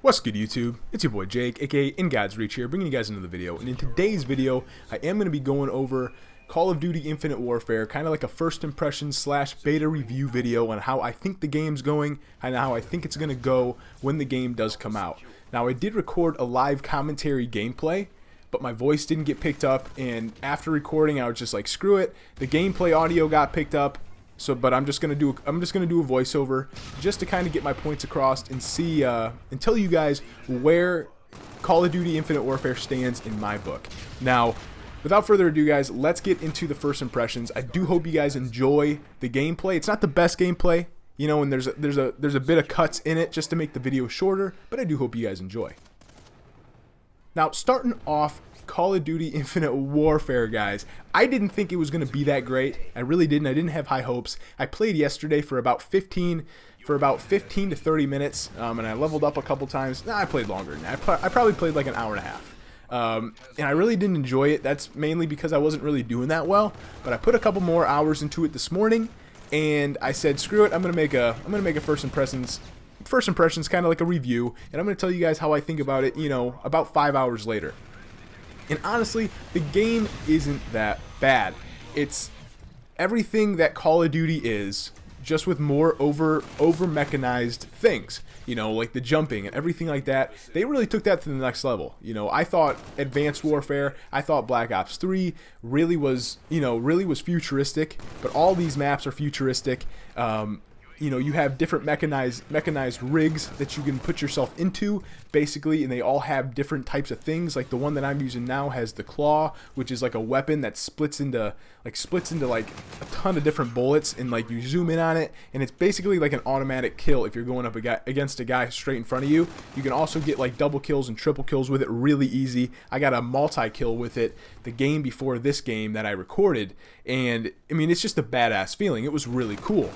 What's good, YouTube? It's your boy Jake, aka xxInGodsReachxx here, bringing you guys another video. And in today's video, I am going to be going over Call of Duty Infinite Warfare, kind of like a first impression slash beta review video on how I think the game's going and how I think it's going to go when the game does come out. Now, I did record a live commentary gameplay, but my voice didn't get picked up, and after recording, I was just like, screw it. The gameplay audio got picked up. But I'm just gonna do a voiceover just to kind of get my points across and see and tell you guys where Call of Duty Infinite Warfare stands in my book. Now, without further ado, guys, let's get into the first impressions. I do hope you guys enjoy the gameplay. It's not the best gameplay, you know, and there's a bit of cuts in it just to make the video shorter, but I do hope you guys enjoy. Now, starting off Call of Duty Infinite Warfare, guys, I didn't think it was going to be that great. I really didn't. I didn't have high hopes. I played yesterday for about 15 to 30 minutes, and I leveled up a couple times. Nah, I played longer than that. I probably played like an hour and a half. And I really didn't enjoy it. That's mainly because I wasn't really doing that well. But I put a couple more hours into it this morning, and I said, screw it. I'm gonna make a first impressions, kind of like a review, and I'm gonna tell you guys how I think about it. You know, about 5 hours later. And honestly, the game isn't that bad. It's everything that Call of Duty is, just with more over mechanized things. You know, like the jumping and everything like that. They really took that to the next level. You know, I thought Advanced Warfare, I thought Black Ops 3 really was futuristic, but all these maps are futuristic. You know, you have different mechanized rigs that you can put yourself into, basically, and they all have different types of things. Like the one that I'm using now has the claw, which is like a weapon that splits into like a ton of different bullets, and like you zoom in on it, and it's basically like an automatic kill if you're going up against a guy straight in front of you. You can also get like double kills and triple kills with it really easy. I got a multi-kill with it the game before this game that I recorded, and I mean, it's just a badass feeling. It was really cool.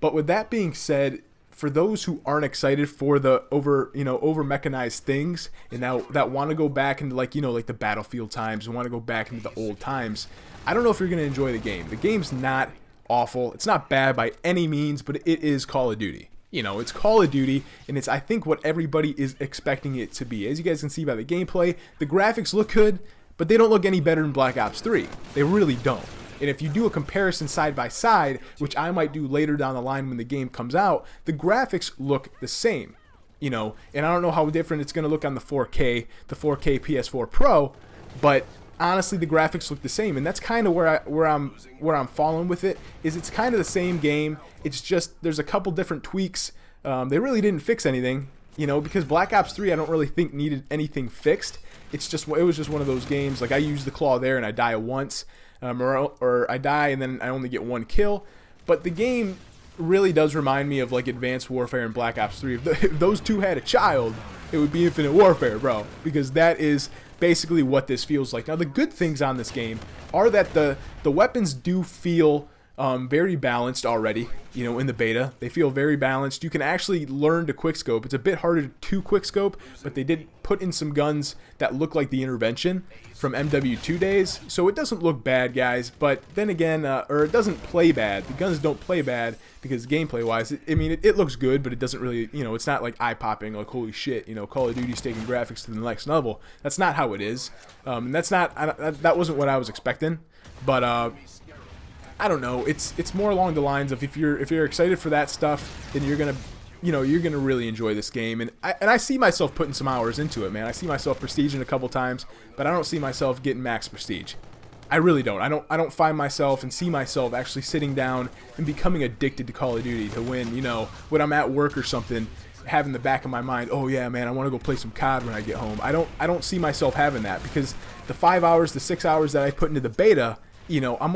But with that being said, for those who aren't excited for the over mechanized things, and now that want to go back into like the Battlefield times and want to go back into the old times, I don't know if you're gonna enjoy the game. The game's not awful. It's not bad by any means, but it is Call of Duty. You know, it's Call of Duty, and it's, I think, what everybody is expecting it to be. As you guys can see by the gameplay, the graphics look good, but they don't look any better than Black Ops 3. They really don't. And if you do a comparison side by side, which I might do later down the line when the game comes out, the graphics look the same, you know. And I don't know how different it's going to look on the 4K PS4 Pro, but honestly, the graphics look the same, and that's kind of where I'm falling with it. Is it's kind of the same game. It's just there's a couple different tweaks. They really didn't fix anything, you know, because Black Ops 3 I don't really think needed anything fixed. It was just one of those games. Like I use the claw there and I die once. Or I die and then I only get one kill. But the game really does remind me of like Advanced Warfare and Black Ops 3. If those two had a child, it would be Infinite Warfare, bro. Because that is basically what this feels like. Now, the good things on this game are that the weapons do feel very balanced already. You know, in the beta, they feel very balanced. You can actually learn to quickscope. It's a bit harder to quickscope, but they did put in some guns that look like the Intervention from MW2 days, so it doesn't look bad, guys. But then again, or it doesn't play bad. The guns don't play bad because gameplay-wise, I mean, it looks good, but it doesn't really, you know, it's not like eye-popping, like holy shit, you know, Call of Duty's taking graphics to the next level. That's not how it is, and that wasn't what I was expecting, but I don't know. It's more along the lines of if you're excited for that stuff, then you're gonna really enjoy this game. And I see myself putting some hours into it, man. I see myself prestiging a couple times, but I don't see myself getting max prestige. I really don't. I don't find myself and see myself actually sitting down and becoming addicted to Call of Duty to win. You know, when I'm at work or something, having the back of my mind, oh yeah, man, I want to go play some COD when I get home. I don't see myself having that because the 5 hours, the 6 hours that I put into the beta, you know, I'm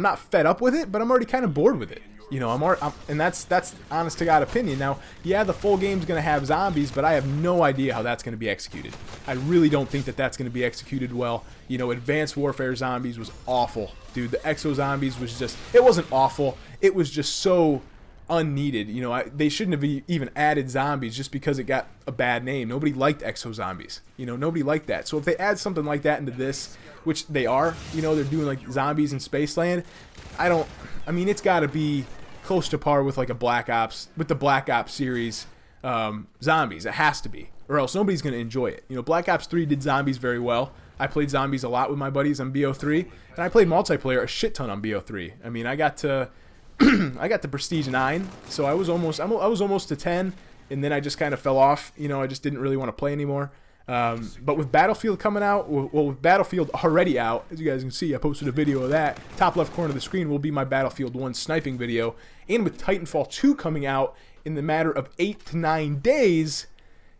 not fed up with it, but I'm already kind of bored with it. You know, and that's honest to God opinion. Now, yeah, the full game's going to have zombies, but I have no idea how that's going to be executed. I really don't think that that's going to be executed well. You know, Advanced Warfare zombies was awful. Dude, the Exo zombies was just, it wasn't awful. It was just so unneeded. You know, they shouldn't have even added zombies just because it got a bad name. Nobody liked Exo zombies. You know, nobody liked that. So if they add something like that into this, which they are, you know, they're doing like zombies in Spaceland, I mean, it's got to be close to par with like a Black Ops, with the Black Ops series, zombies. It has to be, or else nobody's going to enjoy it. You know, Black Ops 3 did zombies very well. I played zombies a lot with my buddies on BO3, and I played multiplayer a shit ton on BO3. I mean, I got to I got to Prestige 9, so I was almost to 10, and then I just kind of fell off. You know, I just didn't really want to play anymore. But with Battlefield coming out, well, with Battlefield already out, as you guys can see, I posted a video of that. Top left corner of the screen will be my Battlefield 1 sniping video. And with Titanfall 2 coming out in the matter of 8 to 9 days,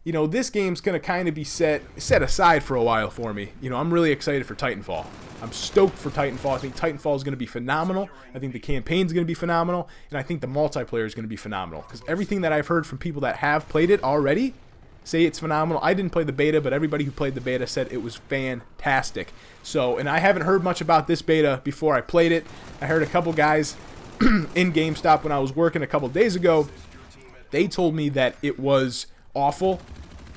you know, this game's going to kind of be set aside for a while for me. You know, I'm really excited for Titanfall. I'm stoked for Titanfall. I think Titanfall is going to be phenomenal. I think the campaign's going to be phenomenal. And I think the multiplayer is going to be phenomenal. Because everything that I've heard from people that have played it already say it's phenomenal. I didn't play the beta, but everybody who played the beta said it was fantastic. So, and I haven't heard much about this beta before I played it. I heard a couple guys in GameStop when I was working a couple days ago. They told me that it was awful,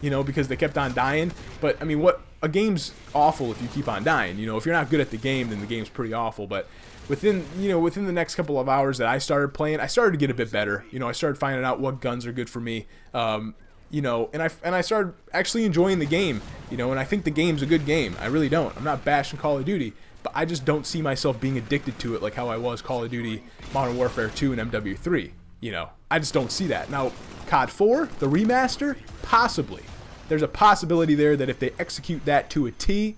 you know, because they kept on dying. But I mean, what a game's awful if you keep on dying. You know, if you're not good at the game, then the game's pretty awful. But within the next couple of hours that I started playing, I started to get a bit better. You know, I started finding out what guns are good for me. You know, and I started actually enjoying the game. You know, and I think the game's a good game. I really don't. I'm not bashing Call of Duty, but I just don't see myself being addicted to it like how I was Call of Duty Modern Warfare 2 and MW3. You know, I just don't see that. Now, COD 4, the remaster, possibly. There's a possibility there that if they execute that to a T,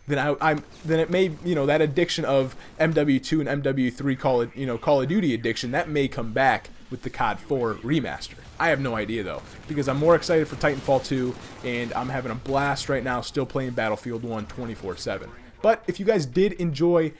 then then it may, you know, that addiction of MW2 and MW3 Call of Duty addiction, that may come back with the COD 4 remaster. I have no idea though, because I'm more excited for Titanfall 2, and I'm having a blast right now still playing Battlefield 1 24/7. But if you guys did enjoy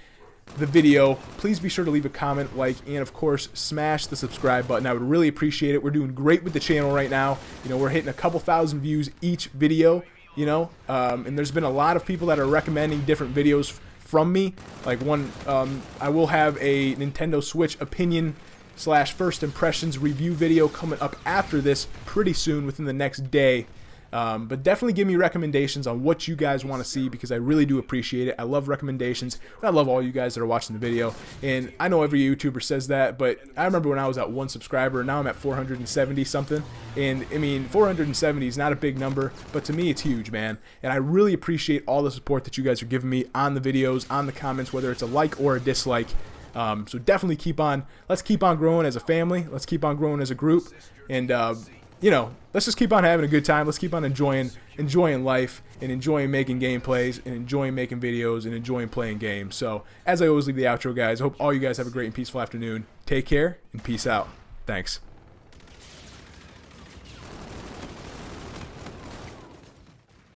the video, please be sure to leave a comment, like, and of course smash the subscribe button. I would really appreciate it. We're doing great with the channel right now. You know, we're hitting a couple thousand views each video, you know, and there's been a lot of people that are recommending different videos from me. Like I will have a Nintendo Switch opinion / first impressions review video coming up after this pretty soon, within the next day. But definitely give me recommendations on what you guys want to see, because I really do appreciate it. I love recommendations, and I love all you guys that are watching the video. And I know every YouTuber says that, but I remember when I was at 1 subscriber, and now I'm at 470 something. And I mean, 470 is not a big number, but to me it's huge, man. And I really appreciate all the support that you guys are giving me on the videos, on the comments, whether it's a like or a dislike. So definitely let's keep on growing as a family. Let's keep on growing as a group. And you know, let's just keep on having a good time. Let's keep on enjoying life, and enjoying making gameplays, and enjoying making videos, and enjoying playing games. So, as I always leave the outro, guys, I hope all you guys have a great and peaceful afternoon. Take care, and peace out. Thanks.